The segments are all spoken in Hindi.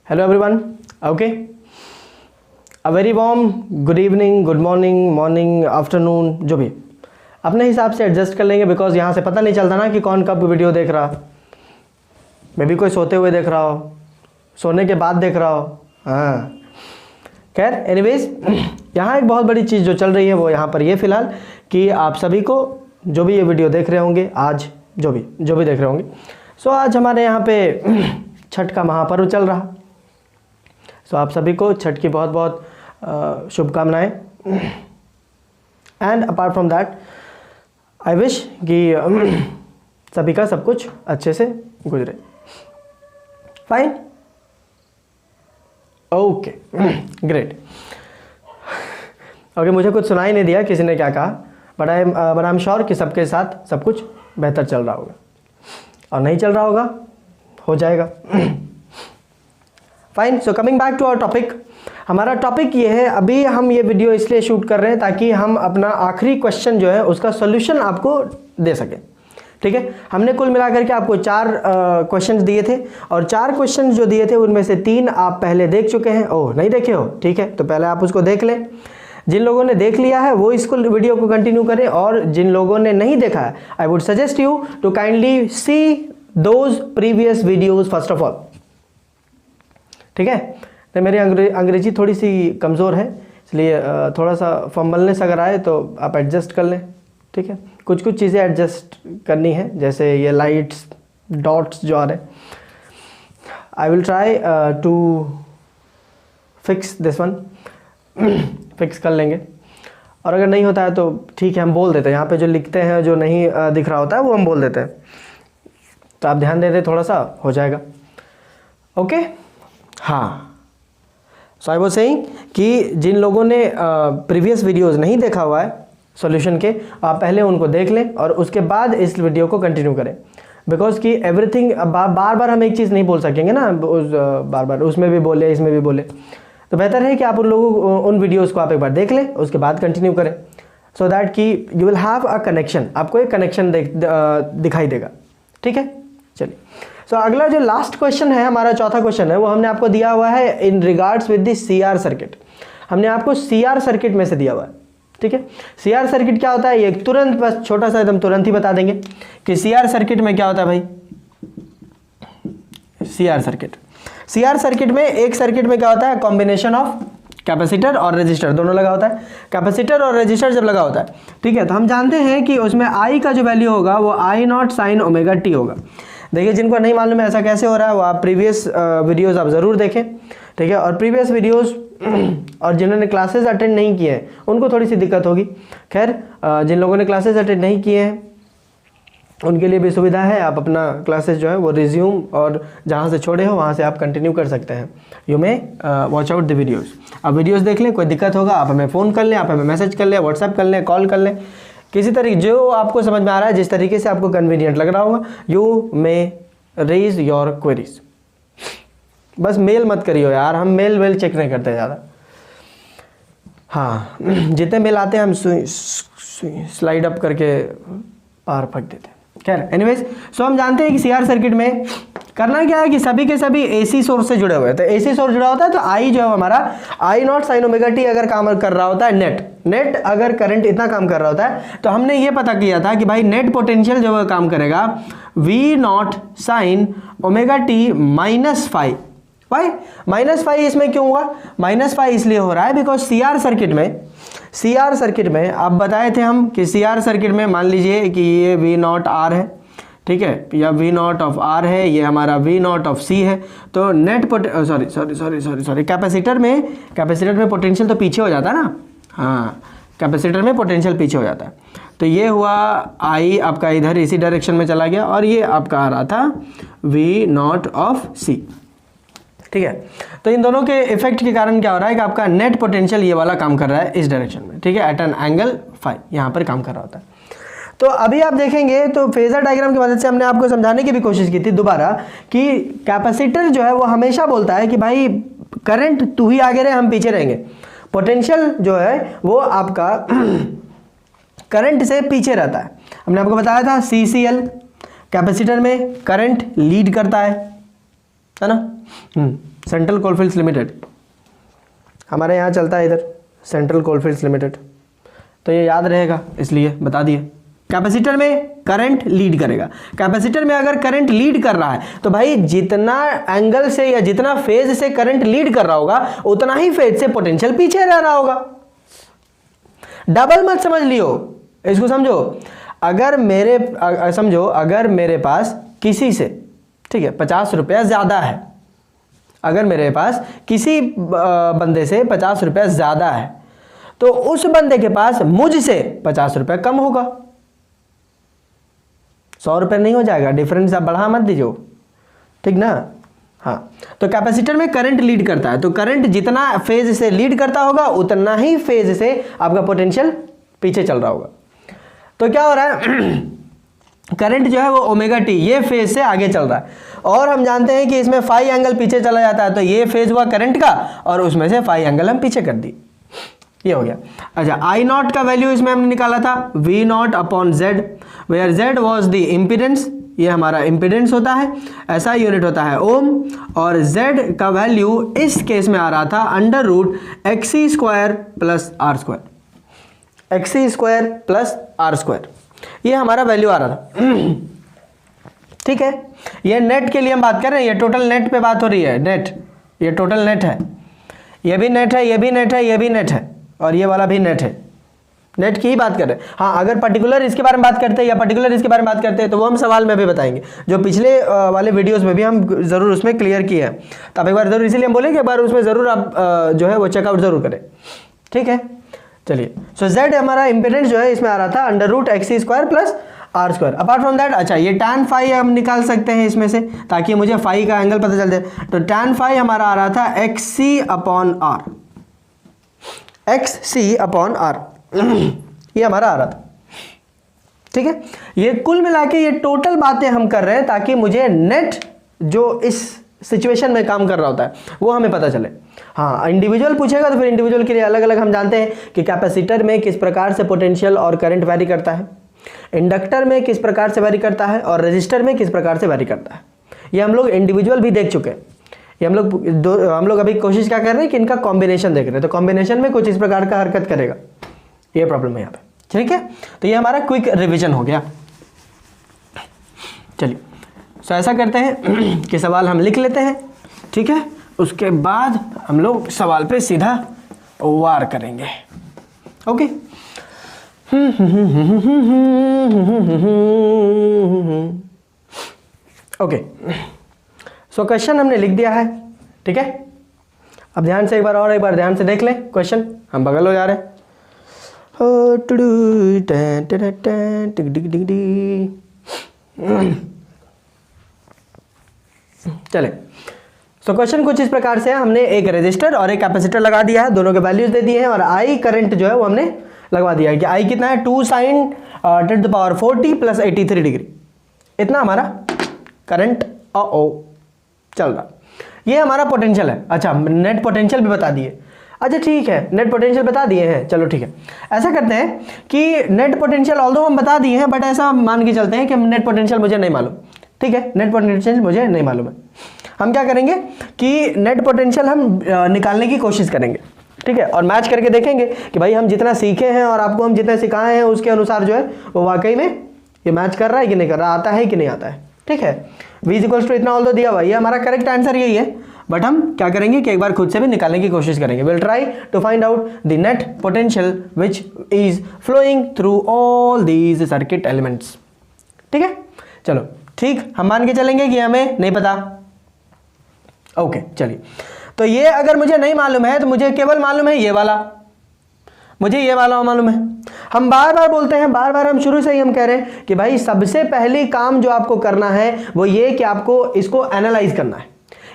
Hello everyone, okay, a very warm good evening, good morning, morning, afternoon, जो भी अपने हिसाब से एडजस्ट कर लेंगे, बिकॉज यहाँ से पता नहीं चलता ना कि कौन कब वीडियो देख रहा। मे भी कोई सोते हुए देख रहा हो, सोने के बाद देख रहा हो। हाँ, खैर एनीवेज, यहाँ एक बहुत बड़ी चीज़ जो चल रही है वो यहाँ पर ये फ़िलहाल कि आप सभी को जो भी ये वीडियो देख रहे होंगे आज, जो भी देख रहे होंगे, सो आज हमारे यहाँ पे छठ का महापर्व चल रहा। सो आप सभी को छठ की बहुत बहुत शुभकामनाएं। And apart from that I wish कि सभी का सब कुछ अच्छे से गुजरे। Fine, okay, great. ओके, मुझे कुछ सुनाई नहीं दिया किसी ने क्या कहा, बट आई एम श्योर कि सबके साथ सब कुछ बेहतर चल रहा होगा, और नहीं चल रहा होगा हो जाएगा। Fine, so coming back to our topic. हमारा टॉपिक ये है, अभी हम ये वीडियो इसलिए शूट कर रहे हैं ताकि हम अपना आखिरी क्वेश्चन जो है उसका सोल्यूशन आपको दे सकें। ठीक है, हमने कुल मिलाकर के आपको 4 क्वेश्चंस दिए थे, और 4 क्वेश्चंस जो दिए थे उनमें से 3 आप पहले देख चुके हैं। ओह, नहीं देखे हो? ठीक है, तो पहले आप उसको देख लें। जिन लोगों ने देख लिया है वो इसको वीडियो को कंटिन्यू करें, और जिन लोगों ने नहीं देखा है, I would suggest you to kindly see those previous videos first of all. ठीक है, तो मेरी अंग्रेजी थोड़ी सी कमज़ोर है, इसलिए थोड़ा सा फंबलनेस अगर आए तो आप एडजस्ट कर लें। ठीक है, कुछ चीज़ें एडजस्ट करनी है, जैसे ये लाइट्स डॉट्स जो आ रहे, I will try to fix this one. Fix कर लेंगे, और अगर नहीं होता है तो ठीक है, हम बोल देते हैं। यहाँ पे जो लिखते हैं, जो नहीं दिख रहा होता है वो हम बोल देते हैं, तो आप ध्यान दे दें, थोड़ा सा हो जाएगा। ओके, हाँ, सो आई वाज सेइंग कि जिन लोगों ने प्रीवियस वीडियोस नहीं देखा हुआ है सॉल्यूशन के, आप पहले उनको देख लें और उसके बाद इस वीडियो को कंटिन्यू करें, बिकॉज कि एवरीथिंग बार बार हम एक चीज़ नहीं बोल सकेंगे ना, बार बार उसमें भी बोले इसमें भी बोले, तो बेहतर है कि आप उन वीडियोज़ को आप एक बार देख लें, उसके बाद कंटिन्यू करें, सो दैट कि you will have a connection, आपको एक कनेक्शन दिखाई देगा। ठीक है, चलिए। सो अगला जो लास्ट क्वेश्चन है, हमारा चौथा क्वेश्चन है, वो हमने आपको दिया हुआ है in regards with the CR circuit. हमने आपको CR सर्किट में से दिया हुआ है। ठीक है, CR सर्किट क्या होता है, ये तुरंत, बस छोटा सा एकदम तुरंत ही बता देंगे कि CR सर्किट में क्या होता है भाई। CR सर्किट में, एक सर्किट में क्या होता है, कॉम्बिनेशन ऑफ कैपेसिटर और रेजिस्टर दोनों लगा होता है। कैपेसिटर और रेजिस्टर जब लगा होता है, ठीक है, तो हम जानते हैं कि उसमें I का जो वैल्यू होगा वो I0 sin ओमेगा t होगा। देखिए, जिनको नहीं मालूम है ऐसा कैसे हो रहा है, वो आप प्रीवियस वीडियोस आप ज़रूर देखें। ठीक है, और प्रीवियस वीडियोस और जिन्होंने क्लासेस अटेंड नहीं किए हैं उनको थोड़ी सी दिक्कत होगी। खैर, जिन लोगों ने क्लासेस अटेंड नहीं किए हैं उनके लिए भी सुविधा है, आप अपना क्लासेस जो है वो रिज्यूम और जहाँ से छोड़े हो वहाँ से आप कंटिन्यू कर सकते हैं। You may watch out the videos. आप वीडियोज़ देख लें, कोई दिक्कत होगा आप हमें फ़ोन कर लें, आप हमें मैसेज कर लें, व्हाट्सएप कर लें, कॉल कर लें, किसी तरीके जो आपको समझ में आ रहा है, जिस तरीके से आपको कन्वीनियंट लग रहा होगा, you may raise your queries. बस मेल मत करियो यार, हम मेल चेक नहीं करते ज़्यादा। हाँ, जितने मेल आते हैं हम स्लाइड अप करके पार फेंक देते हैं। खैर एनीवेज, सो हम जानते हैं कि CR सर्किट में करना क्या है कि सभी के सभी AC सोर्स से जुड़े हुए हैं। तो AC सोर्स जुड़ा होता है तो I जो है हमारा I0 sin ओमेगा t अगर काम कर रहा होता है, नेट अगर करंट इतना काम कर रहा होता है, तो हमने ये पता किया था कि भाई नेट पोटेंशियल जो काम करेगा V0 sin ओमेगा t -φ। भाई -φ इसमें क्यों हुआ? -φ इसलिए हो रहा है बिकॉज CR सर्किट में आप बताए थे हम कि CR सर्किट में मान लीजिए कि ये V0 R है, ठीक है, या V0 ऑफ R है, ये हमारा V0 ऑफ C है। तो नेट सॉरी कैपेसिटर में पोटेंशियल तो पीछे हो जाता है ना। हाँ, कैपेसिटर में पोटेंशियल पीछे हो जाता है। तो ये हुआ I आपका इधर इसी डायरेक्शन में चला गया, और ये आपका आ रहा था V0 ऑफ C। ठीक है, तो इन दोनों के इफेक्ट के कारण क्या हो रहा है कि आपका नेट पोटेंशियल ये वाला काम कर रहा है इस डायरेक्शन में। ठीक है, एट एन एंगल फाई यहाँ पर काम कर रहा होता है। तो अभी आप देखेंगे तो फेजर डायग्राम की मदद से हमने आपको समझाने की भी कोशिश की थी दोबारा कि कैपेसिटर जो है वो हमेशा बोलता है कि भाई करंट तू ही आगे रहे, हम पीछे रहेंगे। पोटेंशियल जो है वो आपका करंट से पीछे रहता है। हमने आपको बताया था CCL कैपेसिटर में करंट लीड करता है ना। सेंट्रल कोलफील्ड्स लिमिटेड, हमारे यहाँ चलता है इधर सेंट्रल कोलफील्ड्स लिमिटेड, तो ये याद रहेगा इसलिए बता दिए। कैपेसिटर में करंट लीड करेगा, कैपेसिटर में अगर करंट लीड कर रहा है तो भाई जितना एंगल से या जितना फेज से करंट लीड कर रहा होगा उतना ही फेज से पोटेंशियल पीछे रह रहा होगा। डबल मत समझ लियो, इसको समझो। अगर मेरे पास किसी से, ठीक है, 50 रुपया ज़्यादा है, अगर मेरे पास किसी बंदे से 50 रुपया ज़्यादा है तो उस बंदे के पास मुझसे 50 रुपया कम होगा, 100 रुपये नहीं हो जाएगा, डिफरेंस आप बढ़ा मत दीजिए, ठीक ना। हाँ, तो कैपेसिटर में करंट लीड करता है, तो करंट जितना फेज से लीड करता होगा उतना ही फेज से आपका पोटेंशियल पीछे चल रहा होगा। तो क्या हो रहा है, करंट जो है वो ओमेगा टी ये फेज से आगे चल रहा है, और हम जानते हैं कि इसमें फाई एंगल पीछे चला जाता है, तो ये फेज हुआ करंट का और उसमें से फाई एंगल हम पीछे कर दी, ये हो गया। अच्छा, आई नॉट का वैल्यू इसमें हमने निकाला था V not upon Z, where Z was the impedance, ये हमारा इम्पीडेंस होता है, ऐसा यूनिट होता है ओम, और जेड का वैल्यू इस केस में आ रहा था under root XC square plus R square, XC square plus R square, ये हमारा वैल्यू आ रहा था। ठीक है, ये नेट के लिए हम बात कर रहे हैं, ये टोटल नेट पे बात हो रही है, नेट, ये टोटल नेट है, ये भी नेट है, ये भी नेट है, ये भी नेट है, और ये वाला भी नेट है, नेट की ही बात कर रहे हैं। हाँ, अगर पर्टिकुलर इसके बारे में बात करते हैं या पर्टिकुलर इसके बारे में बात करते हैं तो वो हम सवाल में भी बताएंगे, जो पिछले वाले वीडियोस में भी हम ज़रूर उसमें क्लियर किए हैं, तो आप एक बार ज़रूर, इसीलिए हम बोले कि एक बार उसमें ज़रूर आप जो है वो चेकआउट ज़रूर करें। ठीक है, चलिए, सो जेड हमारा इम्पीडेंस जो है इसमें आ रहा था under root XC square plus R square. Apart from that, अच्छा, ये tan फाई हम निकाल सकते हैं इसमें से, ताकि मुझे फाई का एंगल पता चल जाए। तो tan फाई हमारा आ रहा था X C upon R, X C upon R, ये हमारा आ रहा था। ठीक है, ये कुल मिला के ये टोटल बातें हम कर रहे हैं ताकि मुझे नेट जो इस सिचुएशन में काम कर रहा होता है वो हमें पता चले। हाँ, इंडिविजुअल पूछेगा तो फिर इंडिविजुअल के लिए अलग अलग हम जानते हैं कि कैपेसिटर में किस प्रकार से पोटेंशियल और करंट वैरी करता है, इंडक्टर में किस प्रकार से वैरी करता है, और रजिस्टर में किस प्रकार से वैरी करता है। ये हम लोग इंडिविजुअल भी देख चुके हैं, ये हम लोग अभी कोशिश क्या कर रहे हैं कि इनका कॉम्बिनेशन देख रहे हैं, तो कॉम्बिनेशन में कुछ इस प्रकार का हरकत करेगा, ये प्रॉब्लम है यहाँ पे। ठीक है, तो ये हमारा क्विक रिवीजन हो गया। चलिए, तो ऐसा करते हैं कि सवाल हम लिख लेते हैं, ठीक है, उसके बाद हम लोग सवाल पे सीधा वार करेंगे। ओके, ओके, सो क्वेश्चन हमने लिख दिया है। ठीक है, अब ध्यान से एक बार ध्यान से देख लें क्वेश्चन, हम बगल हो जा रहे हैं। चले, सो क्वेश्चन कुछ इस प्रकार से है, हमने एक रेजिस्टर और एक कैपेसिटर लगा दिया है, दोनों के वैल्यूज दे दिए हैं, और आई करंट जो है वो हमने लगवा दिया है कि आई कितना है 2 sin 10⁻40 प्लस 83 डिग्री, इतना हमारा करंट चल रहा। ये हमारा पोटेंशियल है। अच्छा, नेट पोटेंशियल भी बता दिए। अच्छा ठीक है, नेट पोटेंशियल बता दिए हैं, चलो ठीक है, ऐसा करते हैं कि नेट पोटेंशियल ऑल्दो हम बता दिए हैं, बट ऐसा मान के चलते हैं कि नेट पोटेंशियल मुझे नहीं मालूम। ठीक है, नेट पोटेंशियल मुझे नहीं मालूम है, हम क्या करेंगे कि नेट पोटेंशियल हम निकालने की कोशिश करेंगे। ठीक है, और मैच करके देखेंगे कि भाई हम जितना सीखे हैं और आपको हम जितना सिखाए हैं उसके अनुसार जो है वो वाकई में ये मैच कर रहा है कि नहीं कर रहा, आता है कि नहीं आता है। ठीक है, v इक्वल्स टू इतना ऑल्दो दिया हुआ, ये हमारा करेक्ट आंसर यही है, बट हम क्या करेंगे कि एक बार खुद से भी निकालने की कोशिश करेंगे। Will try to find out the net potential which is flowing through all these circuit elements. ठीक है, चलो ठीक, हम मान के चलेंगे कि हमें नहीं पता। ओके, चलिए, तो ये अगर मुझे नहीं मालूम है तो मुझे केवल मालूम है ये वाला, मुझे ये वाला मालूम है। हम बार बार बोलते हैं, बार बार हम शुरू से ही हम कह रहे हैं कि भाई सबसे पहले काम जो आपको करना है वो ये कि आपको इसको एनालाइज करना है।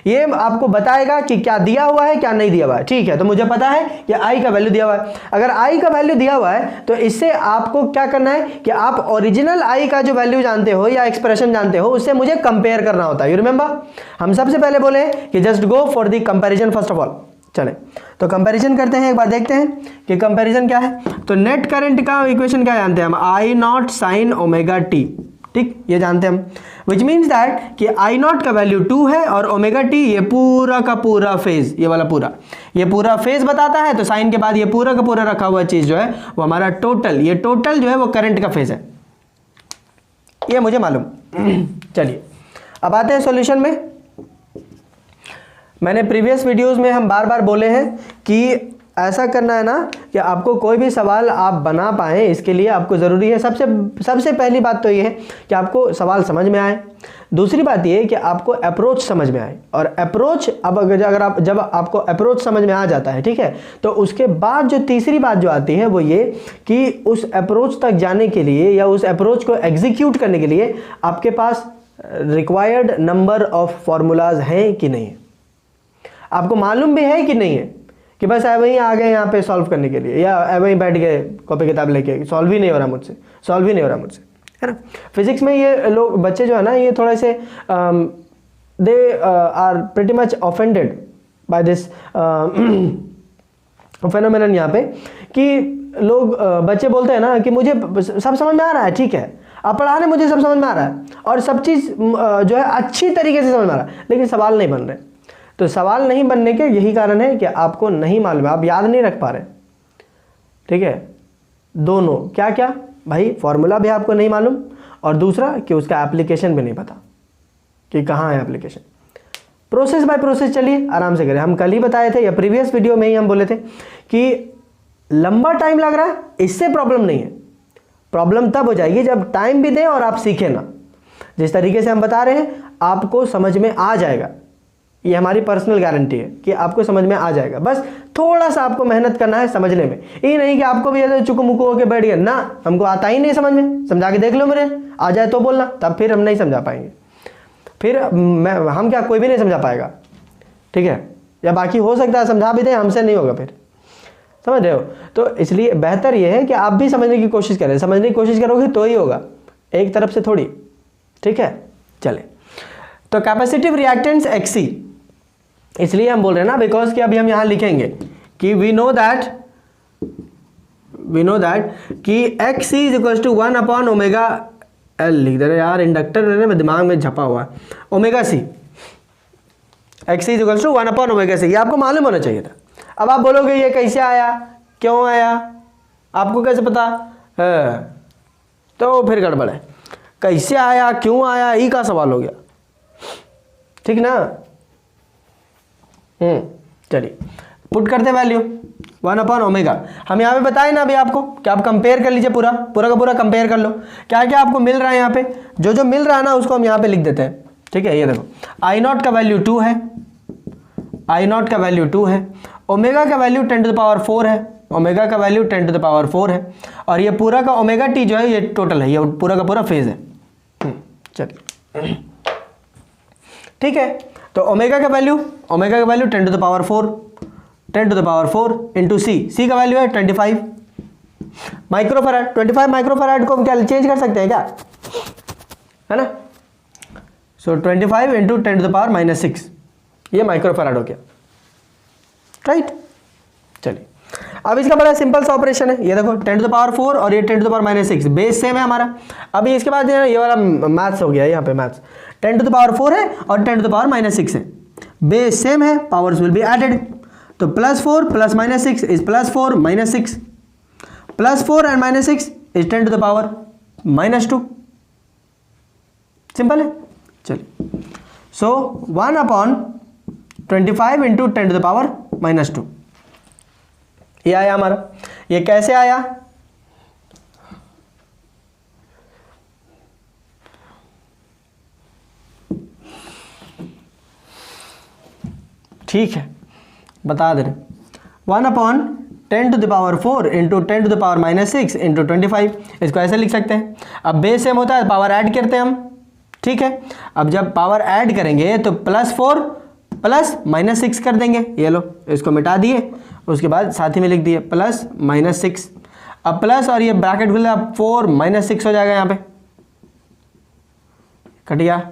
ये आपको बताएगा कि क्या दिया हुआ है क्या नहीं दिया हुआ है। ठीक है, तो मुझे पता है कि आई का वैल्यू दिया हुआ है। अगर आई का वैल्यू दिया हुआ है तो इससे आपको क्या करना है कि आप ओरिजिनल आई का जो वैल्यू जानते हो या एक्सप्रेशन जानते हो उससे मुझे कंपेयर करना होता है। यू रिमेंबर, हम सबसे पहले बोले कि just go for the comparison first of all. चले, तो कंपैरिजन करते हैं, एक बार देखते हैं कि कंपैरिजन क्या है। तो नेट करंट का इक्वेशन क्या जानते हैं हम, आई नॉट साइन ओमेगा टी। ठीक, ये जानते हैं हम। विच मीन्स दैट कि आई नॉट का वैल्यू 2 है और ओमेगा टी ये पूरा का पूरा फेज, ये वाला पूरा, ये पूरा फेज बताता है। तो साइन के बाद ये पूरा का पूरा रखा हुआ चीज जो है वो हमारा टोटल, ये टोटल जो है वो करंट का फेज है, ये मुझे मालूम। चलिए अब आते हैं सॉल्यूशन में। मैंने प्रीवियस वीडियोस में हम बार बार बोले हैं कि ऐसा करना है ना कि आपको कोई भी सवाल आप बना पाएँ, इसके लिए आपको ज़रूरी है सबसे पहली बात तो ये है कि आपको सवाल समझ में आए। दूसरी बात ये है कि आपको अप्रोच समझ में आए। और अप्रोच, अब अगर जब आपको अप्रोच समझ में आ जाता है, ठीक है, तो उसके बाद जो तीसरी बात जो आती है वो ये कि उस अप्रोच तक जाने के लिए या उस अप्रोच को एग्जीक्यूट करने के लिए आपके पास रिक्वायर्ड नंबर ऑफ फॉर्मूलाज हैं कि नहीं है, आपको मालूम भी है कि नहीं है कि बस वहीं आ गए यहाँ पे सॉल्व करने के लिए, या वहीं बैठ गए कॉपी किताब लेके, सॉल्व ही नहीं हो रहा मुझसे, है ना। फिजिक्स में ये लोग बच्चे जो है ना, ये थोड़े से they are pretty much offended by this phenomenon यहाँ पे, कि लोग बच्चे बोलते हैं ना कि मुझे सब समझ में आ रहा है, ठीक है, आप पढ़ा रहे, मुझे सब समझ में आ रहा है और सब चीज़ जो है अच्छी तरीके से समझ में आ रहा है, लेकिन सवाल नहीं बन रहे। तो सवाल नहीं बनने के यही कारण है कि आपको नहीं मालूम है, आप याद नहीं रख पा रहे, ठीक है। दोनों क्या क्या भाई, फॉर्मूला भी आपको नहीं मालूम और दूसरा कि उसका एप्लीकेशन भी नहीं पता कि कहाँ है एप्लीकेशन। प्रोसेस बाय प्रोसेस चलिए आराम से करें। हम कल ही बताए थे या प्रीवियस वीडियो में ही हम बोले थे कि लंबा टाइम लग रहा है, इससे प्रॉब्लम नहीं है। प्रॉब्लम तब हो जाएगी जब टाइम भी दें और आप सीखें ना। जिस तरीके से हम बता रहे हैं आपको समझ में आ जाएगा, ये हमारी पर्सनल गारंटी है कि आपको समझ में आ जाएगा। बस थोड़ा सा आपको मेहनत करना है समझने में। ये नहीं कि आपको भी ऐसे चुकमुकु होकर बैठ गए ना, हमको आता ही नहीं समझ में, समझा के देख लो मेरे, आ जाए तो बोलना, तब फिर हम नहीं समझा पाएंगे, फिर हम क्या, कोई भी नहीं समझा पाएगा, ठीक है। या बाकी हो सकता है समझा भी दें, हमसे नहीं होगा, फिर समझ रहे हो। तो इसलिए बेहतर यह है कि आप भी समझने की कोशिश करें, समझने की कोशिश करोगे तो ही होगा, एक तरफ से थोड़ी, ठीक है। चले तो कैपेसिटिव रिएक्टेंस XC, इसलिए हम बोल रहे हैं ना बिकॉज कि अभी हम यहां लिखेंगे कि वी नो दैट कि XC इज इक्वल टू 1/ω लिख दे रहे यार, इंडक्टर मेरे दिमाग में झपा हुआ है, ω/C, XC is equal to 1/ω/C, ये आपको मालूम होना चाहिए था। अब आप बोलोगे ये कैसे आया, क्यों आया, आपको कैसे पता है, तो फिर गड़बड़ है। कैसे आया, क्यों आया, ये का सवाल हो गया, ठीक ना। चलिए पुट करते वैल्यू 1/ω। हम यहाँ पे बताए ना अभी आपको कि आप कंपेयर कर लीजिए, पूरा का पूरा कंपेयर कर लो, क्या क्या आपको मिल रहा है यहाँ पे, जो मिल रहा है ना उसको हम यहाँ पे लिख देते हैं, ठीक है। ये देखो I0 का वैल्यू 2 है, I0 का वैल्यू 2 है, ओमेगा का वैल्यू 10⁴ है, ओमेगा का वैल्यू 10⁴ है, और ये पूरा का ओमेगा टी जो है ये टोटल है, ये पूरा का पूरा फेज है। चलिए ठीक है, तो ओमेगा का वैल्यू 10⁴ इंटू सी का वैल्यू है 25 माइक्रोफैराड। 25 माइक्रोफैराड को हम क्या चेंज कर सकते हैं क्या, है ना। सो 25 इंटू 10⁻⁻⁶ ये माइक्रोफैराड हो गया, राइट। चलिए अब इसका बड़ा सिंपल सा ऑपरेशन है, ये देखो 10⁴ और ये 10⁻⁻⁶ बेस सेम है हमारा। अभी इसके बाद ये वाला मैथ्स हो गया, यहाँ पे मैथ्स 10⁴ है और 10⁻⁻⁶ है, बेस सेम है, पावर्स विल बी एडेड। तो +4 + -6 इज +4 - 6, +4 and -6 इज 10⁻⁻²। सिंपल है। चलिए सो 1/25 इंटू 10⁻⁻², ये आया हमारा। ये कैसे आया, ठीक है बता दे रहे, 1/10⁴ इंटू 10⁻⁻⁶ इंटू 25, इसको ऐसे लिख सकते हैं। अब बेस सेम होता है, पावर ऐड करते हैं हम, ठीक है। अब जब पावर ऐड करेंगे तो +4 + -6 कर देंगे, ये लो इसको मिटा दिए, उसके बाद साथ ही में लिख दिए +-6। अब प्लस और ये ब्रैकेट खुल गया, 4 - 6 हो जाएगा, यहाँ पे कट गया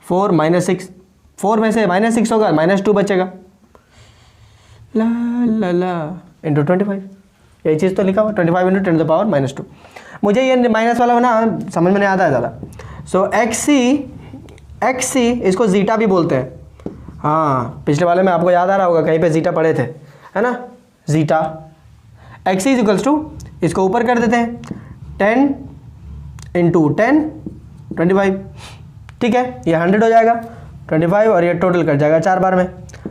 4 - 6, 4 में से -6 होगा, -2 बचेगा, ला इंटू 25, यही चीज़ तो लिखा हुआ 25 इंटू 10⁻⁻²। मुझे ये माइनस वाला ना समझ में नहीं आता है ज़्यादा। सो एक्स सी इसको जीटा भी बोलते हैं। हाँ, पिछले वाले में आपको याद आ रहा होगा, कहीं पे जीटा पढ़े थे, है ना, zeta. X C is equals to, इसको ऊपर कर देते हैं, 10 इंटू 10 25, ठीक है, ये 100 हो जाएगा 25 और ये टोटल कर जाएगा 4 बार में।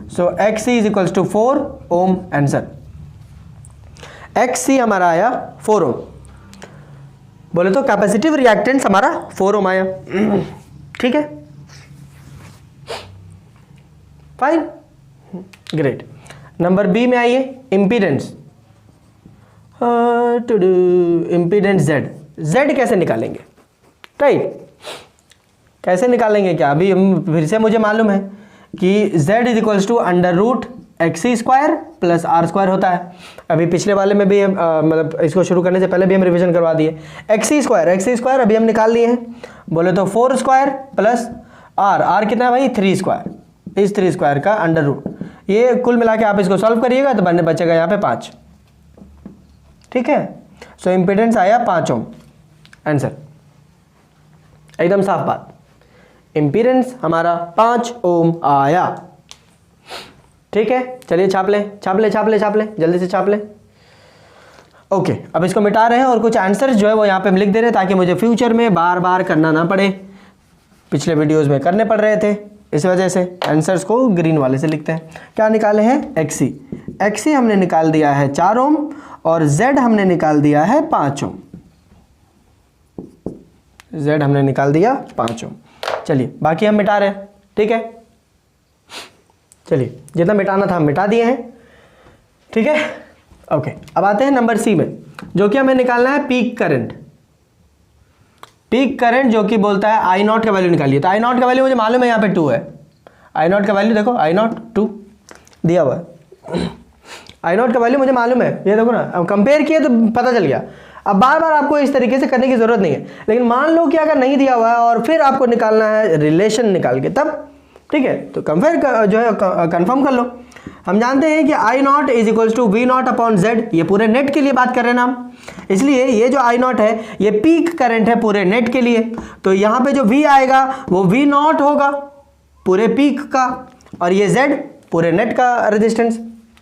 So X C is equals to 4 ohm answer. X C हमारा आया 4 ओम, बोले तो कैपेसिटिव रिएक्टेंस हमारा 4 ओम आया, ठीक है, फाइन, ग्रेट। नंबर बी में आइए, इम्पीडेंस। इम्पीडेंस जेड कैसे निकालेंगे, राइट, कैसे निकालेंगे क्या, अभी हम फिर से मुझे मालूम है कि z is equals to under root X C square plus R square होता है। अभी पिछले वाले में भी मतलब इसको शुरू करने से पहले भी हम रिवीजन करवा दिए। एक्स सी स्क्वायर अभी हम निकाल लिए हैं, बोले तो 4 स्क्वायर प्लस आर कितना है भाई, 3 स्क्वायर, इस 3 स्क्वायर का अंडर रूट, ये कुल मिला के आप इसको सॉल्व करिएगा तो बनने बचेगा यहाँ पे 5, ठीक है। सो इम्पीडेंस आया 5 ओम आंसर, एकदम साफ बात, इम्पीडेंस हमारा 5 ओम आया, ठीक है। चलिए छाप ले जल्दी से छाप ले। ओके, अब इसको मिटा रहे हैं और कुछ आंसर्स जो है वो यहाँ पे हम लिख दे रहे हैं ताकि मुझे फ्यूचर में बार बार करना ना पड़े, पिछले वीडियोस में करने पड़ रहे थे, इस वजह से आंसर्स को ग्रीन वाले से लिखते हैं। क्या निकाले हैं, एक्सी हमने निकाल दिया है 4 ओम और जेड हमने निकाल दिया है 5 ओम, जेड हमने निकाल दिया 5 ओम। चलिए बाकी हम मिटा रहे हैं, ठीक है, चलिए जितना मिटाना था हम मिटा दिए हैं, ठीक है। ओके, अब आते हैं नंबर सी में, जो कि हमें निकालना है पीक करंट जो कि बोलता है आई नॉट का वैल्यू निकालिए। तो आई नॉट का वैल्यू मुझे मालूम है यहाँ पे 2 है, आई नॉट का वैल्यू देखो, आई नॉट 2 दिया हुआ है, आई नॉट का वैल्यू मुझे मालूम है, ये देखो ना, अब कंपेयर किए तो पता चल गया। अब बार बार आपको इस तरीके से करने की जरूरत नहीं है, लेकिन मान लो कि अगर नहीं दिया हुआ है और फिर आपको निकालना है रिलेशन निकाल के, तब ठीक है, तो कंपेयर जो है कंफर्म कर लो। हम जानते हैं कि I not is equals to V not upon Z, ये पूरे नेट के लिए बात कर रहे हैं ना हम, इसलिए ये जो आई नॉट है ये पीक करंट है पूरे नेट के लिए, तो यहाँ पे जो वी आएगा वो वी नॉट होगा पूरे पीक का, और ये जेड पूरे नेट का रेजिस्टेंस,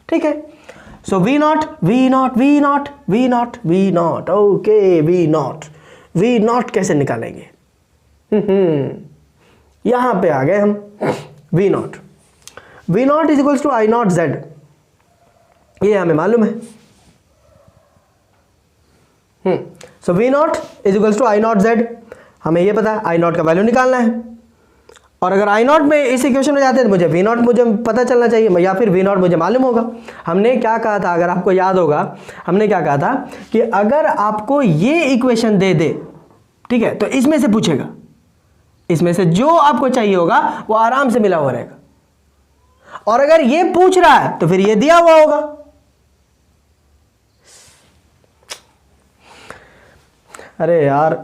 ठीक है। So V naught, okay, V naught कैसे निकालेंगे, यहां पे आ गए हम, V naught is equals to I not Z, ये हमें मालूम है। So V naught is equals to I not Z, हमें ये पता है आई नॉट का वैल्यू निकालना है, और अगर आई नॉट में इस इक्वेशन में जाते हैं तो मुझे वी नॉट मुझे पता चलना चाहिए, या फिर वी नॉट मुझे मालूम होगा। हमने क्या कहा था, अगर आपको याद होगा, हमने क्या कहा था कि अगर आपको ये इक्वेशन दे दे, ठीक है, तो इसमें से पूछेगा, इसमें से जो आपको चाहिए होगा वो आराम से मिला हुआ रहेगा, और अगर ये पूछ रहा है तो फिर ये दिया हुआ होगा। अरे यार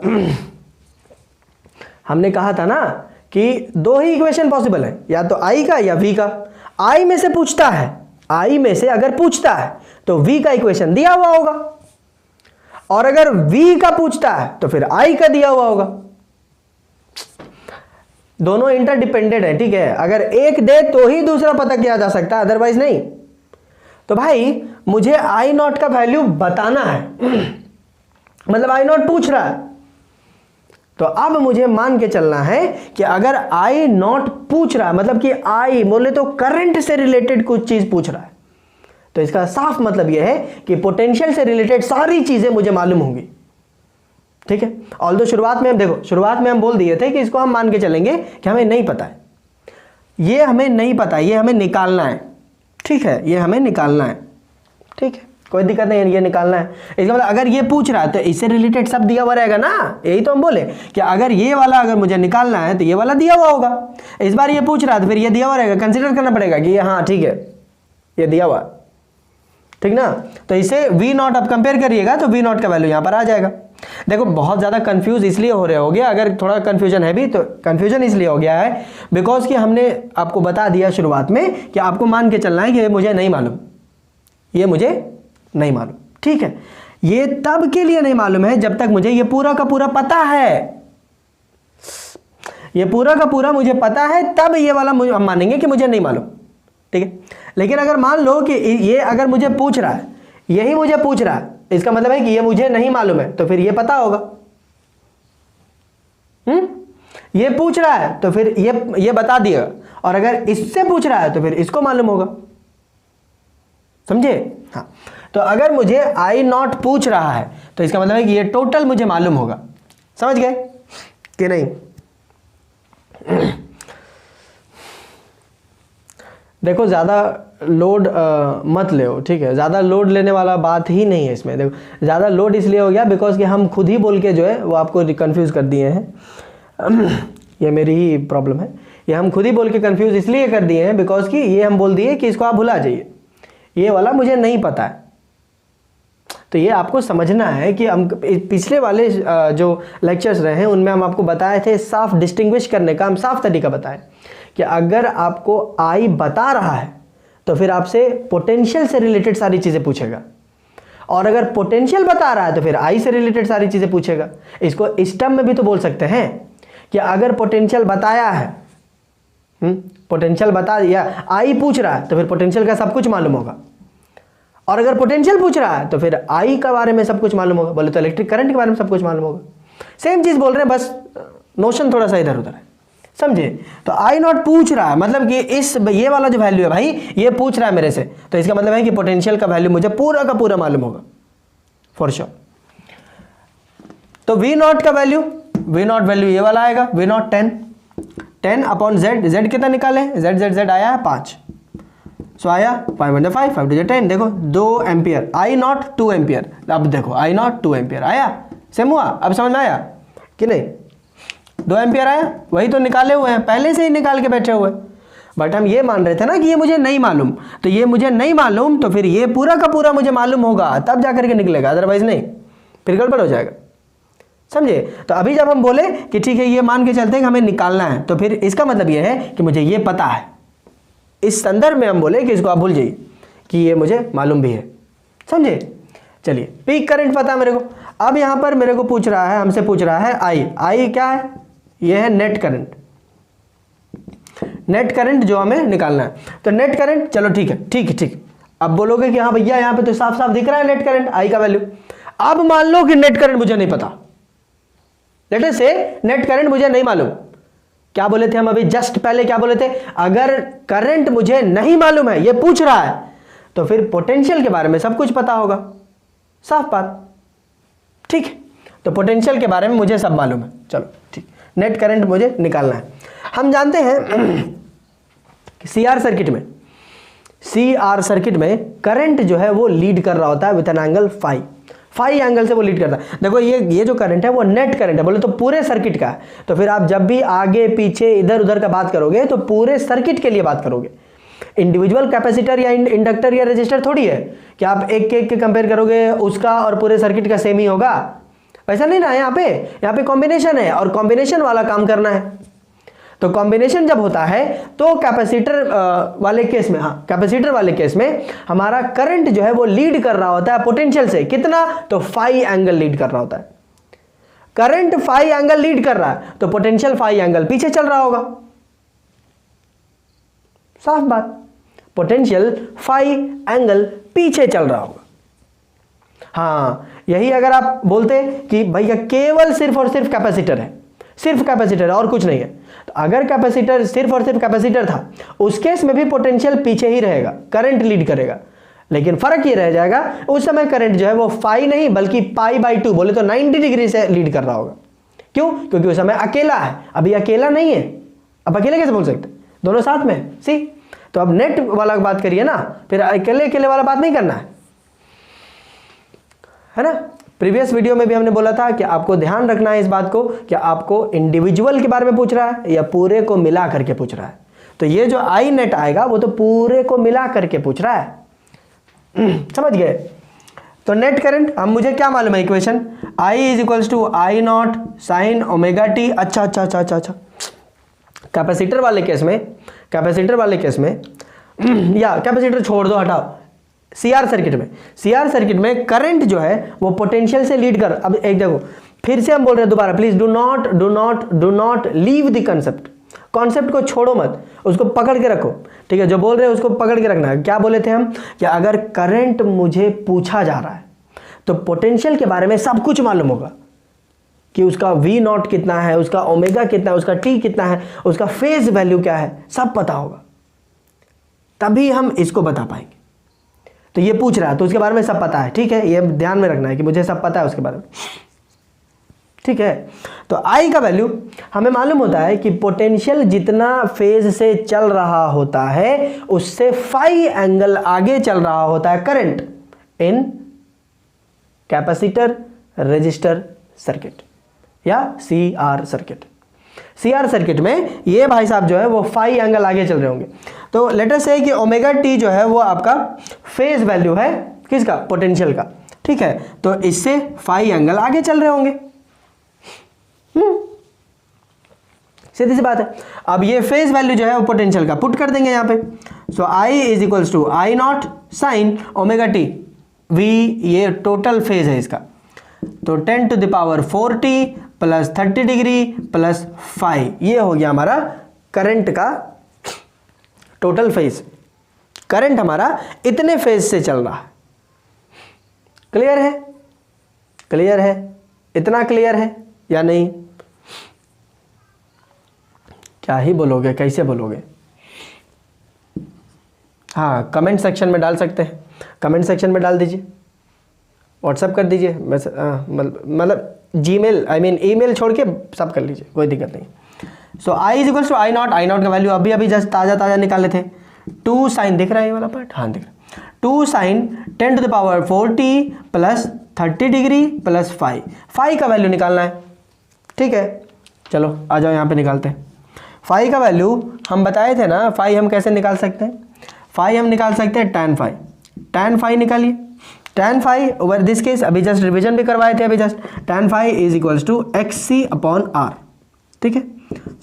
हमने कहा था ना कि 2 ही इक्वेशन पॉसिबल है, या तो आई का या वी का। आई में से पूछता है, आई में से अगर पूछता है तो वी का इक्वेशन दिया हुआ होगा, और अगर वी का पूछता है तो फिर आई का दिया हुआ होगा। दोनों इंटरडिपेंडेंट है, ठीक है, अगर एक दे तो ही दूसरा पता किया जा सकता है, अदरवाइज नहीं। तो भाई मुझे आई नॉट का वैल्यू बताना है मतलब आई नॉट पूछ रहा है, तो अब मुझे मान के चलना है कि अगर आई नॉट पूछ रहा है, मतलब कि आई बोले तो करंट से रिलेटेड कुछ चीज पूछ रहा है, तो इसका साफ मतलब यह है कि पोटेंशियल से रिलेटेड सारी चीजें मुझे मालूम होंगी, ठीक है। ऑल्दो शुरुआत में हम देखो, शुरुआत में हम बोल दिए थे कि इसको हम मान के चलेंगे कि हमें नहीं पता है, ये हमें नहीं पता, ये हमें निकालना है, ठीक है, ये हमें निकालना है, ठीक है, कोई दिक्कत नहीं है, ये निकालना है। इसका मतलब अगर ये पूछ रहा है तो इससे रिलेटेड सब दिया हुआ रहेगा ना, यही तो हम बोले कि अगर ये वाला अगर मुझे निकालना है तो ये वाला दिया हुआ होगा, इस बार ये पूछ रहा है तो फिर ये दिया हुआ रहेगा, कंसिडर करना पड़ेगा कि हाँ ठीक है ये दिया हुआ, ठीक ना। तो इसे वी नॉट अब कंपेयर करिएगा तो वी नॉट का वैल्यू यहाँ पर आ जाएगा। देखो बहुत ज़्यादा कंफ्यूज इसलिए हो रहे होगे, अगर थोड़ा कंफ्यूजन है भी तो कंफ्यूजन इसलिए हो गया है बिकॉज कि हमने आपको बता दिया शुरुआत में कि आपको मान के चलना है कि ये मुझे नहीं मालूम, ये मुझे नहीं मालूम, ठीक है। ये तब के लिए नहीं मालूम है जब तक मुझे ये पूरा का पूरा पता है। ये पूरा का पूरा मुझे पता है, तब ये वाला मुझे हम मानेंगे कि मुझे नहीं मालूम, ठीक है। लेकिन अगर मान लो कि ये अगर मुझे पूछ रहा है, यही मुझे पूछ रहा है, इसका मतलब है कि ये मुझे नहीं मालूम है, तो फिर ये पता होगा। ये पूछ रहा है तो फिर ये बता दिएगा, और अगर इससे पूछ रहा है तो फिर इसको मालूम होगा, समझे। हाँ, तो अगर मुझे आई नॉट पूछ रहा है तो इसका मतलब है कि ये टोटल मुझे मालूम होगा। समझ गए कि नहीं? देखो ज़्यादा लोड मत ले, ठीक है। ज़्यादा लोड लेने वाला बात ही नहीं है इसमें। देखो ज़्यादा लोड इसलिए हो गया बिकॉज कि हम खुद ही बोल के जो है वो आपको कंफ्यूज कर दिए हैं। ये मेरी ही प्रॉब्लम है, ये हम खुद ही बोल के कंफ्यूज इसलिए कर दिए हैं बिकॉज कि ये हम बोल दिए कि इसको आप भुला जाइए, ये वाला मुझे नहीं पता है। तो ये आपको समझना है कि हम पिछले वाले जो लेक्चर्स रहे हैं उनमें हम आपको बताए थे साफ डिस्टिंग्विश करने का, हम साफ तरीका बताए कि अगर आपको आई बता रहा है तो फिर आपसे पोटेंशियल से रिलेटेड सारी चीज़ें पूछेगा, और अगर पोटेंशियल बता रहा है तो फिर आई से रिलेटेड सारी चीज़ें पूछेगा। इसको इस टर्म में भी तो बोल सकते हैं कि अगर पोटेंशियल बताया है, पोटेंशियल बता दिया, आई पूछ रहा है तो फिर पोटेंशियल का सब कुछ मालूम होगा, और अगर पोटेंशियल पूछ रहा है तो फिर आई के बारे में सब कुछ मालूम होगा। बोले तो इलेक्ट्रिक करंट के बारे में सब कुछ मालूम होगा। सेम चीज़ बोल रहे हैं, बस नोशन थोड़ा सा इधर उधर है, समझे। तो आई नॉट पूछ रहा है मतलब कि ये वाला जो वैल्यू है भाई, ये पूछ रहा है मेरे से, तो इसका मतलब है कि पोटेंशियल का वैल्यू मुझे पूरा का पूरा मालूम होगा फॉर श्योर। तो वी नॉट का वैल्यू, वी नॉट वैल्यू ये वाला आएगा, V naught 10 upon Z. Z कितना निकाले, जेड जेड जेड आया है 5, सो आया 5 5 टू 10, देखो 2 एम्पियर। आई नॉट 2 एम्पियर, अब देखो आई नॉट 2 एम्पियर आया, सेम हुआ। अब समझ में आया कि नहीं? 2 एम्पियर आया, वही तो निकाले हुए हैं, पहले से ही निकाल के बैठे हुए। बट हम ये मान रहे थे ना कि ये मुझे नहीं मालूम, तो ये मुझे नहीं मालूम तो फिर ये पूरा का पूरा मुझे मालूम होगा तब जाकर के निकलेगा, अदरवाइज नहीं, फिर गड़बड़ हो जाएगा, समझे। तो अभी जब हम बोले कि ठीक है ये मान के चलते हैं कि हमें निकालना है, तो फिर इसका मतलब ये है कि मुझे ये पता है। इस संदर्भ में हम बोले कि इसको आप भूल जाइए कि ये मुझे मालूम भी है, समझे। चलिए, पीक करंट पता है मेरे को। अब यहां पर मेरे को पूछ रहा है, हमसे पूछ रहा है आई क्या है, ये है नेट करंट। नेट करंट जो हमें निकालना है, तो नेट करंट, चलो ठीक है, ठीक। अब बोलोगे कि हाँ भैया यहाँ पे तो साफ साफ दिख रहा है नेट करंट, आई का वैल्यू। अब मान लो कि नेट करंट मुझे नहीं पता, लेट अस से नेट करंट मुझे नहीं मालूम। क्या बोले थे हम अभी जस्ट पहले, क्या बोले थे? अगर करंट मुझे नहीं मालूम है, ये पूछ रहा है, तो फिर पोटेंशियल के बारे में सब कुछ पता होगा, साफ बात, ठीक है। तो पोटेंशियल के बारे में मुझे सब मालूम है, चलो ठीक। नेट करंट मुझे निकालना है। हम जानते हैं कि सीआर सर्किट में करंट जो है वो लीड कर रहा होता है with an angle phi angle से वो लीड करता है। देखो ये जो करंट है वो नेट करंट है, बोले तो पूरे सर्किट का है। तो फिर आप जब भी आगे पीछे इधर उधर का बात करोगे तो पूरे सर्किट के लिए बात करोगे। इंडिविजुअल कैपेसिटर या इंडक्टर या रेजिस्टर थोड़ी है कि आप एक के कंपेयर करोगे उसका और पूरे सर्किट का सेम ही होगा, वैसा नहीं ना। यहाँ पे कॉम्बिनेशन है और कॉम्बिनेशन वाला काम करना है। तो कॉम्बिनेशन जब होता है तो कैपेसिटर वाले केस में, हाँ कैपेसिटर वाले केस में हमारा करंट जो है वो लीड कर रहा होता है पोटेंशियल से। कितना? तो फाई एंगल लीड कर रहा होता है। करंट फाई एंगल लीड कर रहा है तो पोटेंशियल फाई एंगल पीछे चल रहा होगा, साफ बात। पोटेंशियल फाई एंगल पीछे चल रहा होगा। हाँ, यही अगर आप बोलते कि भैया केवल सिर्फ और सिर्फ कैपेसिटर है, सिर्फ कैपेसिटर और कुछ नहीं है, तो अगर कैपेसिटर सिर्फ और सिर्फ कैपेसिटर था उस केस में भी पोटेंशियल पीछे ही रहेगा, करंट लीड करेगा। लेकिन फर्क ये रह जाएगा, उस समय करंट जो है वो फाई नहीं बल्कि π/2, बोले तो 90 डिग्री से लीड कर रहा होगा। क्यों? क्योंकि उस समय अकेला है, अभी अकेला नहीं है। अब अकेले कैसे बोल सकते, दोनों साथ में, सी। तो अब नेट वाला बात करिए ना, फिर अकेले वाला बात नहीं करना है ना। प्रीवियस वीडियो में भी हमने बोला था कि आपको ध्यान रखना है इस बात को कि आपको इंडिविजुअल के बारे में पूछ रहा है या पूरे को मिला करके पूछ रहा है। तो ये जो आई नेट आएगा वो तो पूरे को मिला करके पूछ रहा है, समझ गए। तो नेट करंट हम मुझे क्या मालूम है equation, I is equals to I not sine omega t. अच्छा, कैपेसिटर वाले केस में या कैपेसिटर छोड़ दो, हटाओ, सीआर सर्किट में करंट जो है वो पोटेंशियल से लीड कर, अब एक देखो फिर से हम बोल रहे हैं दोबारा, please do not leave the concept को छोड़ो मत, उसको पकड़ के रखो, ठीक है। जो बोल रहे हैं उसको पकड़ के रखना है। क्या बोले थे हम कि अगर करंट मुझे पूछा जा रहा है तो पोटेंशियल के बारे में सब कुछ मालूम होगा कि उसका V नॉट कितना है, उसका ओमेगा कितना है, उसका T कितना है, उसका फेज वैल्यू क्या है, सब पता होगा, तभी हम इसको बता पाएंगे। तो ये पूछ रहा है तो उसके बारे में सब पता है, ठीक है, ये ध्यान में रखना है कि मुझे सब पता है उसके बारे में, ठीक है। तो I का वैल्यू हमें मालूम होता है कि पोटेंशियल जितना फेज से चल रहा होता है उससे फाई एंगल आगे चल रहा होता है current in capacitor resistor circuit या CR सर्किट में ये भाई साहब जो है वो फाई एंगल आगे चल रहे होंगे। तो लेट अस से कि ओमेगा टी जो है वो आपका फेज वैल्यू है किसका, पोटेंशियल का, ठीक है। तो इससे फाई एंगल आगे चल रहे होंगे, सीधी सी बात है। अब ये फेज वैल्यू जो है वो पोटेंशियल का पुट कर देंगे यहाँ पे। So I is equals to I not sine omega t, V ये टोटल फेज है इसका, तो 10 to the power 4t plus 30 degree plus 5, ये हो गया हमारा करंट का टोटल फेज। करंट हमारा इतने फेज से चल रहा है, क्लियर है, इतना क्लियर है या नहीं? क्या ही बोलोगे, कैसे बोलोगे? हाँ, कमेंट सेक्शन में डाल सकते हैं, कमेंट सेक्शन में डाल दीजिए, व्हाट्सअप कर दीजिए, मतलब जीमेल ईमेल छोड़ के सब कर लीजिए, कोई दिक्कत नहीं। So I is equals to I not का वैल्यू अभी जस्ट ताज़ा निकाले थे। 2 साइन दिख रहा है ये वाला पार्ट, हाँ दिख रहा है। 2 sine 10 to the power 4t plus 30 degree plus 5 का वैल्यू निकालना है, ठीक है। चलो आ जाओ यहाँ पे निकालते हैं। 5 का वैल्यू हम बताए थे ना, 5 हम कैसे निकाल सकते हैं? 5 हम निकाल सकते हैं tan 5 निकालिए। tan 5 ओवर दिस केस अभी जस्ट रिवीजन भी करवाए थे, अभी just tan 5 is equals to XC upon R, ठीक है।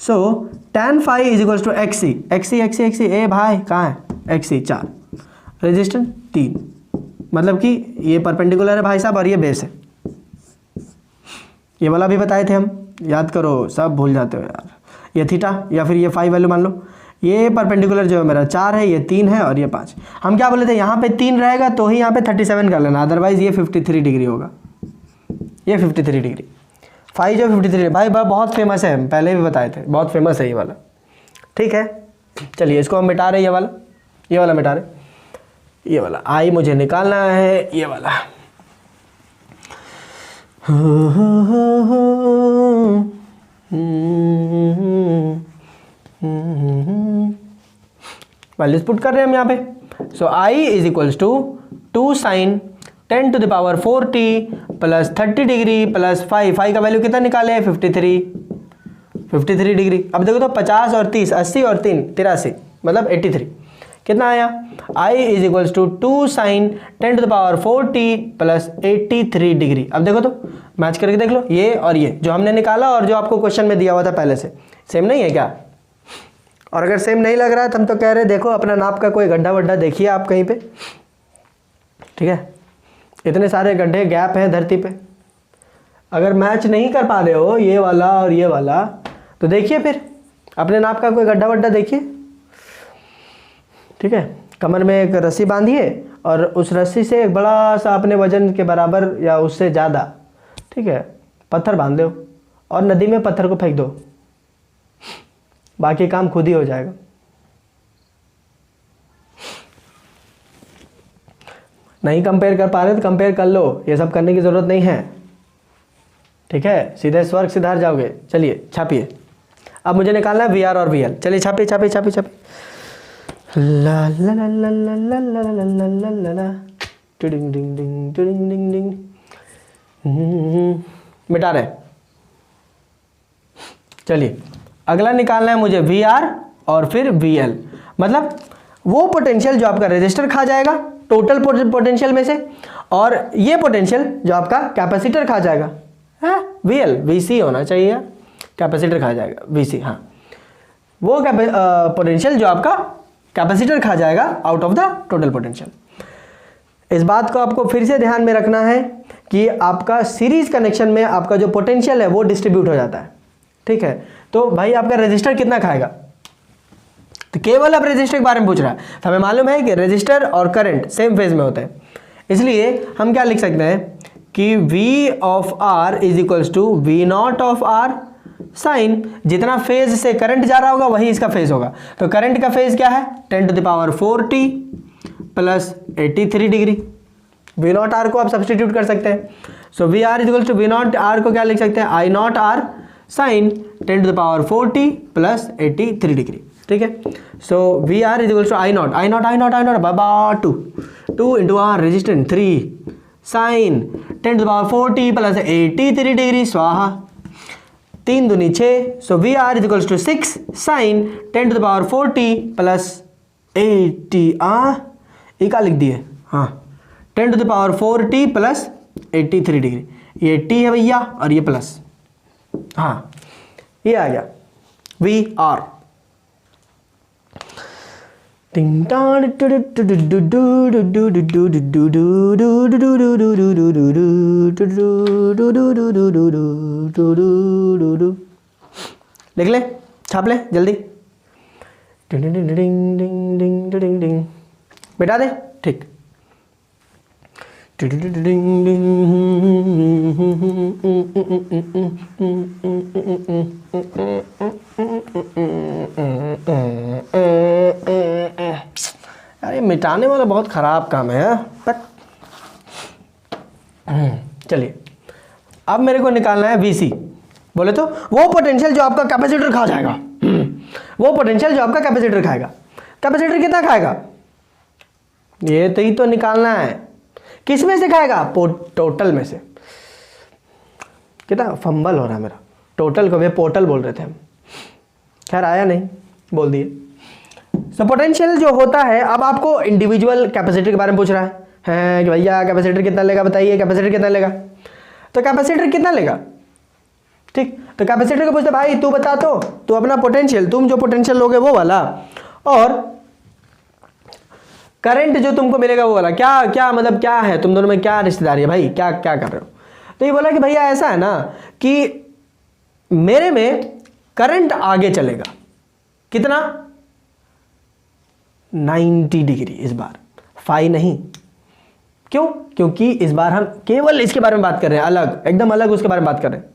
So tan 5 is equals to XC ए भाई कहाँ है, XC 4, रेजिस्टेंस 3, मतलब कि ये परपेंडिकुलर है भाई साहब और ये बेस है। ये वाला भी बताए थे हम, याद करो, सब भूल जाते हो यार। ये थीटा या फिर ये 5 वैल्यू मान लो, ये परपेंडिकुलर जो है मेरा 4 है, ये 3 है और ये 5। हम क्या बोले थे, यहाँ पे 3 रहेगा तो ही यहाँ पे 37 कर लेना, अदरवाइज ये 53 डिग्री होगा, ये 53 डिग्री। 5 जो 53 भाई बहुत फेमस है, पहले भी बताए थे, बहुत फेमस है ये वाला, ठीक है। चलिए इसको हम मिटा रहे, ये वाला मिटा रहे, ये वाला I मुझे निकालना है, ये वाला। वैल्यूज पुट कर रहे हैं हम यहाँ पे। So I is equals to 2 sine 10 to the power 4t plus 30 degree plus 5 का वैल्यू कितना निकाले हैं, 53 डिग्री। अब देखो तो 50 और 30, 80 और 3 83, मतलब 83 कितना आया। I is equals to 2 sine 10 to the power 4t plus 83 degree. अब देखो तो मैच करके देख लो, ये और ये जो हमने निकाला और जो आपको क्वेश्चन में दिया हुआ था पहले से, सेम नहीं है क्या? और अगर सेम नहीं लग रहा है तो हम तो कह रहे देखो अपना नाप का कोई गड्ढा वड्ढा देखिए आप कहीं पे, ठीक है। इतने सारे गड्ढे गैप हैं धरती पे, अगर मैच नहीं कर पा रहे हो ये वाला और ये वाला तो देखिए फिर अपने नाप का कोई गड्ढा वड्ढा देखिए, ठीक है। कमर में एक रस्सी बांधिए और उस रस्सी से एक बड़ा सा अपने वजन के बराबर या उससे ज़्यादा, ठीक है, पत्थर बांध दो और नदी में पत्थर को फेंक दो, बाकी काम खुद ही हो जाएगा। नहीं कंपेयर कर पा रहे तो कंपेयर कर लो, ये सब करने की ज़रूरत नहीं है, ठीक है। सीधे स्वर्ग सिधार जाओगे। चलिए छापिए, अब मुझे निकालना है VR और VL। चलिए छापिए। ला ला ला ला ला ला ला ला ला ला ला, टिडिंग डिंग डिंग टिडिंग डिंग डिंग, मिटा रहे। चलिए अगला निकालना है मुझे VR और फिर VL, मतलब वो पोटेंशियल जो आपका रेजिस्टर खा जाएगा टोटल पोटेंशियल में से, और ये पोटेंशियल जो आपका कैपेसिटर खा जाएगा, है VL, VC होना चाहिए, कैपेसिटर खा जाएगा VC, हाँ, वो पोटेंशियल जो आपका कैपेसिटर खा जाएगा out of the total potential. इस बात को आपको फिर से ध्यान में रखना है कि आपका सीरीज कनेक्शन में आपका जो पोटेंशियल है वो डिस्ट्रीब्यूट हो जाता है, ठीक है। तो भाई आपका रेजिस्टर कितना खाएगा, तो केवल अब रेजिस्टर के बारे में पूछ रहा है, तो हमें मालूम है कि रेजिस्टर और करंट सेम फेज में होते हैं, इसलिए हम क्या लिख सकते हैं कि V of R is equals to V not of R sine, जितना फेज से करंट जा रहा होगा वही इसका फेज होगा। तो करंट का फेज क्या है 10 to the power 4t plus 83 degree. V not R को आप सब्सटीट्यूट कर सकते हैं, so V R is equals to V not R को क्या लिख सकते हैं I not R sine 10 to the power 4t plus 83 degree, ठीक है। So V R is equals to I not बाबा 2 into R resistance 3 sine 10 to the power 4t plus 83 degree स्वाहा, 3 दूनी 6, so V R is equals to 6 sine 10 to the power 4t plus 80 ये क्या लिख दिए, हाँ 10 to the power 4t plus 83 degree, ये t है भैया और ये प्लस, हाँ ये आ गया वी आर। लिख ले, छाप ले जल्दी, बेटा दे, ठीक। अरे मिटाने वाला बहुत खराब काम है, चलिए अब मेरे को निकालना है VC, बोले तो वो पोटेंशियल जो आपका कैपेसिटर खा जाएगा, वो पोटेंशियल जो आपका कैपेसिटर खाएगा। कैपेसिटर कितना खाएगा, ये तो ही तो निकालना है, किस में से खाएगा, टोटल में से। कितना फंबल हो रहा है मेरा, टोटल को वे पोर्टल बोल रहे थे हम, खैर आया नहीं, बोल दिए। सो पोटेंशियल जो होता है, अब आपको इंडिविजुअल कैपेसिटर के बारे में पूछ रहा है कि भैया कैपेसिटर कितना लेगा, बताइए कैपेसिटर कितना लेगा, तो कैपेसिटर कितना लेगा, ठीक। तो कैपेसिटर को पूछते भाई तू बता, तो तू अपना पोटेंशियल, तुम जो पोटेंशियल लोगे वो वाला, और करंट जो तुमको मिलेगा वो वाला, क्या क्या मतलब क्या है, तुम दोनों में क्या रिश्तेदारी है भाई, क्या क्या कर रहे हो। तो ये बोला कि भैया ऐसा है ना कि मेरे में करंट आगे चलेगा, कितना 90 डिग्री, इस बार फाई नहीं, क्यों, क्योंकि इस बार हम केवल इसके बारे में बात कर रहे हैं, अलग एकदम अलग उसके बारे में बात कर रहे हैं।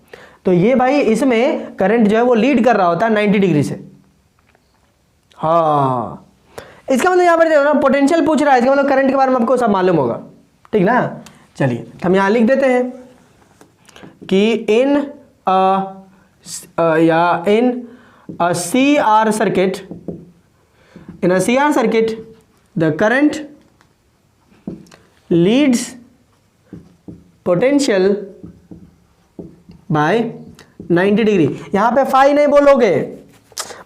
तो ये भाई इसमें करंट जो है वो लीड कर रहा होता है 90 डिग्री से, हाँ इसका मतलब यहाँ पर ना पोटेंशियल पूछ रहा है, इसका मतलब करंट के बारे में आपको सब मालूम होगा, ठीक ना। चलिए हम यहाँ लिख देते हैं कि इन CR circuit, in a CR circuit the current leads potential by 90 degree. यहाँ पे फाई नहीं बोलोगे,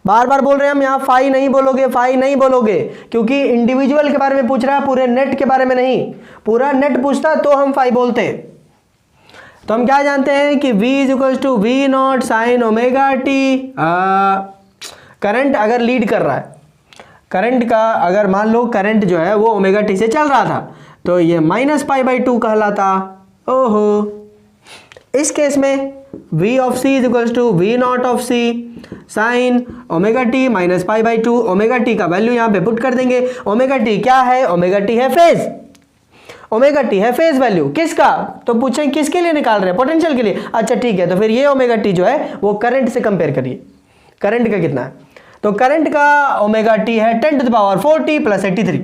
बार बार बोल रहे हैं हम, यहाँ फाई नहीं बोलोगे, फाई नहीं बोलोगे, क्योंकि इंडिविजुअल के बारे में पूछ रहा है, पूरे नेट के बारे में नहीं। पूरा नेट पूछता तो हम फाई बोलते। तो हम क्या जानते हैं कि V is equals to V not sine omega t. Current अगर लीड कर रहा है, करंट का अगर मान लो करंट जो है वो ओमेगा टी से चल रहा था, तो ये -π/2 कहलाता। ओहो, इस केस में V of C is equals to V not of C sine omega T -π/2। Omega T का वैल्यू यहाँ पे पुट कर देंगे। ओमेगा टी क्या है, ओमेगा टी है फेज, ओमेगा टी है फेज वैल्यू किसका, तो पूछें किसके लिए निकाल रहे हैं, पोटेंशियल के लिए। अच्छा ठीक है, तो फिर ये ओमेगा टी जो है वो करंट से कंपेयर करिए, करंट का कितना है, तो करंट का ओमेगा टी है 10 to the power 4t plus 83,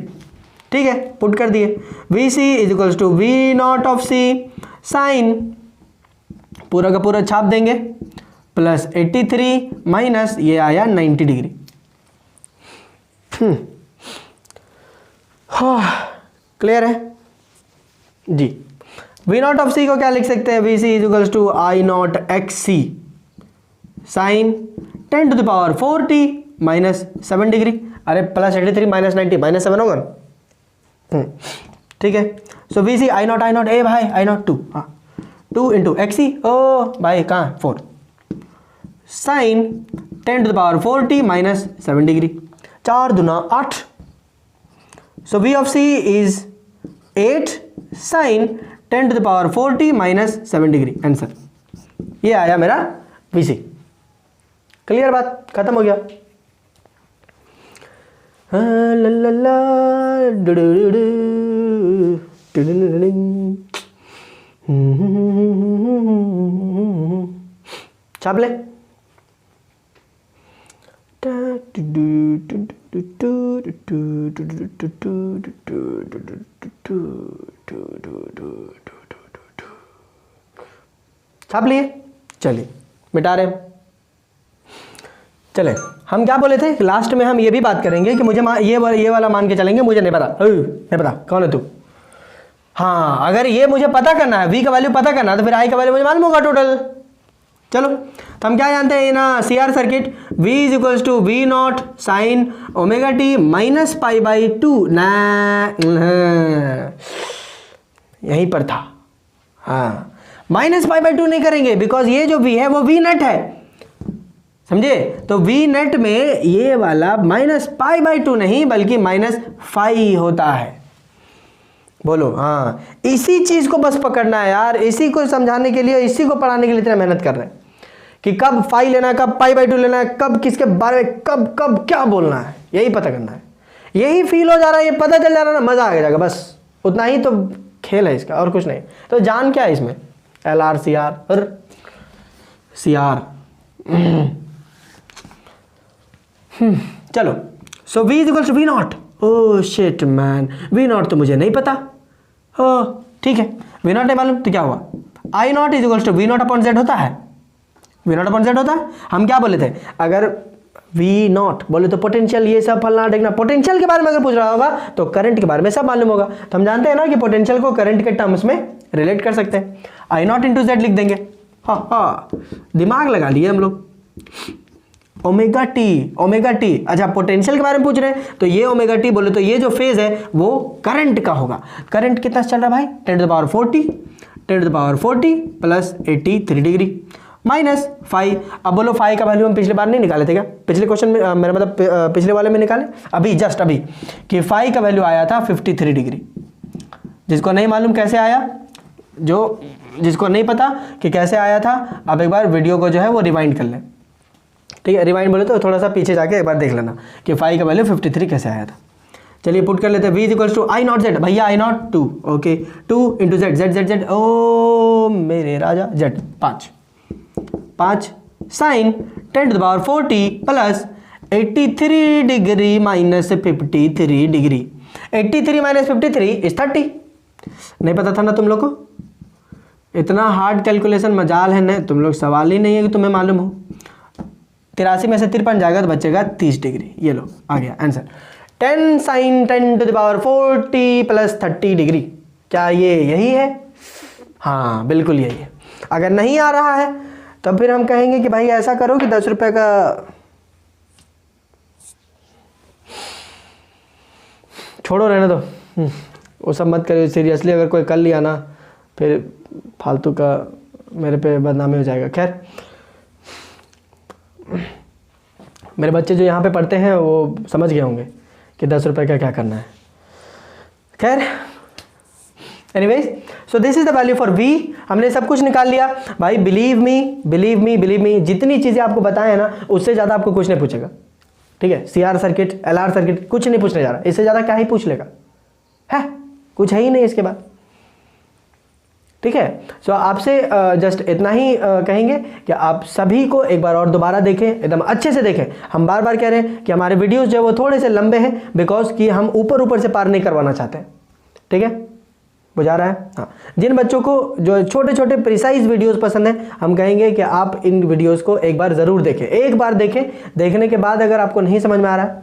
ठीक है, पुट कर दिए। VC is equals to V not of C sine, पूरा का पूरा छाप देंगे, प्लस 83 माइनस ये आया 90 डिग्री। क्लियर है जी। V नॉट ऑफ C को क्या लिख सकते हैं, VC is equals to I not XC sine 10 to the power 4t minus 7 degree. अरे प्लस 83 माइनस 90 माइनस 7 होगा, ठीक है। सो VC I नॉट ए भाई I नॉट 2, हाँ 2 इंटू XC, ओ भाई कहाँ 4 sine 10 to the power 4t minus 7 degree, 4 दूना 8। So V of C is 8 sine 10 to the power 40 minus 7 degree. Answer ये आया मेरा VC। क्लियर बात, खत्म हो गया। ला ला ला डू डू डू डू डू डू डू। छाप ले। छाप लिए, चलिए मिटा रहे। चले, हम क्या बोले थे, लास्ट में हम ये भी बात करेंगे कि मुझे ये वाला मान के चलेंगे, मुझे नहीं पता कौन है तू। हाँ, अगर ये मुझे पता करना है, v का वैल्यू पता करना है, तो फिर i का वैल्यू मुझे मालूम होगा टोटल। चलो, तो हम क्या जानते हैं ना, CR circuit v is equals to V not sine omega t minus pi by 2 ना, यहीं पर था। हाँ, माइनस पाई बाई 2 नहीं करेंगे, बिकॉज ये जो v है वो v नेट है, समझे। तो v नेट में ये वाला माइनस पाई बाई 2 नहीं बल्कि माइनस फाई होता है। बोलो हाँ, इसी चीज को बस पकड़ना है यार, इसी को समझाने के लिए, इसी को पढ़ाने के लिए इतना मेहनत कर रहे हैं कि कब फाई लेना है, कब पाई बाई 2 लेना है, कब किसके बारे में कब कब क्या बोलना है, यही पता करना है। यही फील हो जा रहा है, ये पता चल जा रहा है ना, मजा आ जाएगा। बस उतना ही तो खेल है इसका, और कुछ नहीं। तो जान क्या है इसमें, LR CR और CR। चलो, so v is equal to V not. Oh shit man, V not तो मुझे नहीं पता। ठीक है, वी नॉट नहीं मालूम तो क्या हुआ, I not is equal to V not upon Z होता है। वी नॉट अपॉन जेड होता है। हम क्या बोले थे, अगर वी नॉट बोले तो पोटेंशियल, ये सब फलना देखना, पोटेंशियल के बारे में अगर पूछ रहा होगा तो करंट के बारे में सब मालूम होगा। तो हम जानते हैं ना कि पोटेंशियल को करंट के टर्म्स में रिलेट कर सकते हैं। आई नॉट इंटू जेड लिख देंगे। हाँ, दिमाग लगा लिए हम लोग। ओमेगा टी, अच्छा पोटेंशियल के बारे में पूछ रहे हैं, तो ये ओमेगा टी बोले तो ये जो फेज है वो करंट का होगा। करंट कितना चल रहा है भाई, 10 to the power 40 plus 83 degree minus 5। अब बोलो 5 का वैल्यू हम पिछले बार नहीं निकाले थे क्या, पिछले क्वेश्चन में, मेरा मतलब पिछले वाले में निकाले अभी, जस्ट अभी, कि 5 का वैल्यू आया था 53 डिग्री। जिसको नहीं मालूम कैसे आया, जिसको नहीं पता कि कैसे आया था, अब एक बार वीडियो को जो है वो रिवाइंड कर लें। ठीक है, रिवाइंड बोले तो थोड़ा सा पीछे जाके एक बार देख लेना कि 5 का वैल्यू 53 कैसे आया था। चलिए पुट कर लेते हैं, v is equals to I not Z, भैया I not 2, okay 2 into Z, Z ओ मेरे राजा Z 5 sine 10 to the power 40 plus 83 degree minus 53 degree. 83 minus 53 is 30। नहीं पता था ना तुम लोग को, इतना हार्ड कैलकुलेशन मजाल है ना तुम लोग, सवाल ही नहीं है कि तुम्हें मालूम हो। 83 में से 53 जाएगा तो बचेगा 30 डिग्री। ये लो आ गया answer, 10 sine 10 to the power 40 plus 30 degree. क्या ये यही है? हाँ बिल्कुल यही है। अगर नहीं आ रहा है तो फिर हम कहेंगे कि भाई ऐसा करो कि 10 रुपये का छोड़ो, रहने दो, वो सब मत करिए सीरियसली। अगर कोई कर लिया ना फिर फालतू का मेरे पे बदनामी हो जाएगा। खैर मेरे बच्चे जो यहाँ पे पढ़ते हैं वो समझ गए होंगे कि 10 रुपये का क्या करना है। खैर anyways, so this is the value for v। हमने सब कुछ निकाल लिया भाई। बिलीव मी, जितनी चीज़ें आपको बताएं ना उससे ज़्यादा आपको कुछ नहीं पूछेगा। ठीक है, CR सर्किट, LR सर्किट कुछ नहीं पूछने जा रहा, इससे ज़्यादा क्या ही पूछ लेगा, है कुछ है ही नहीं इसके बाद। ठीक है, सो आपसे जस्ट इतना ही कहेंगे कि आप सभी को एक बार और दोबारा देखें, एकदम अच्छे से देखें। हम बार बार कह रहे हैं कि हमारे वीडियोस जो है वो थोड़े से लंबे हैं, बिकॉज कि हम ऊपर से पार नहीं करवाना चाहते हैं। ठीक है, बुझा रहा है? हाँ, जिन बच्चों को जो छोटे छोटे प्रिसाइज वीडियोस पसंद है, हम कहेंगे कि आप इन वीडियोस को एक बार ज़रूर देखें, एक बार देखें। देखने के बाद अगर आपको नहीं समझ में आ रहा है,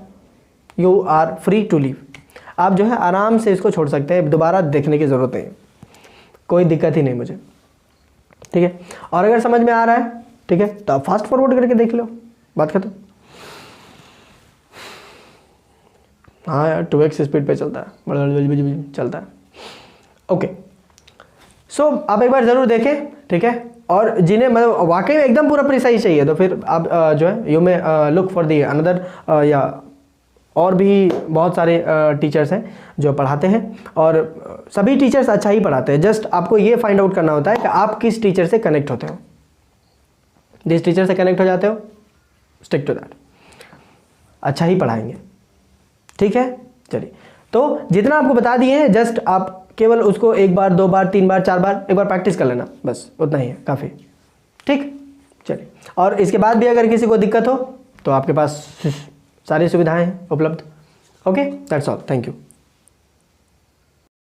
you are free to leave. आप जो है आराम से इसको छोड़ सकते हैं, दोबारा देखने की ज़रूरत नहीं है, कोई दिक्कत ही नहीं मुझे। ठीक है, और अगर समझ में आ रहा है, ठीक है, तो आप फास्ट फॉरवर्ड करके देख लो, बात खत्म। हाँ यार 2x स्पीड पे चलता है, बड़ा चलता है। ओके, सो आप एक बार ज़रूर देखें। ठीक है, और जिन्हें मतलब वाकई में एकदम पूरा प्रिसाइज चाहिए तो फिर आप जो है यू में लुक फॉर दी अनदर या और भी बहुत सारे टीचर्स हैं जो पढ़ाते हैं, और सभी टीचर्स अच्छा ही पढ़ाते हैं। जस्ट आपको ये फाइंड आउट करना होता है कि आप किस टीचर से कनेक्ट होते हो। जिस टीचर से कनेक्ट हो जाते हो, स्टिक टू दैट, अच्छा ही पढ़ाएंगे। ठीक है, चलिए, तो जितना आपको बता दिए हैं, जस्ट आप केवल उसको 1 बार 2 बार 3 बार 4 बार एक बार प्रैक्टिस कर लेना, बस उतना ही है, काफ़ी। ठीक, चलिए, और इसके बाद भी अगर किसी को दिक्कत हो तो आपके पास सारी सुविधाएं हैं उपलब्ध। Okay, that's all, thank you.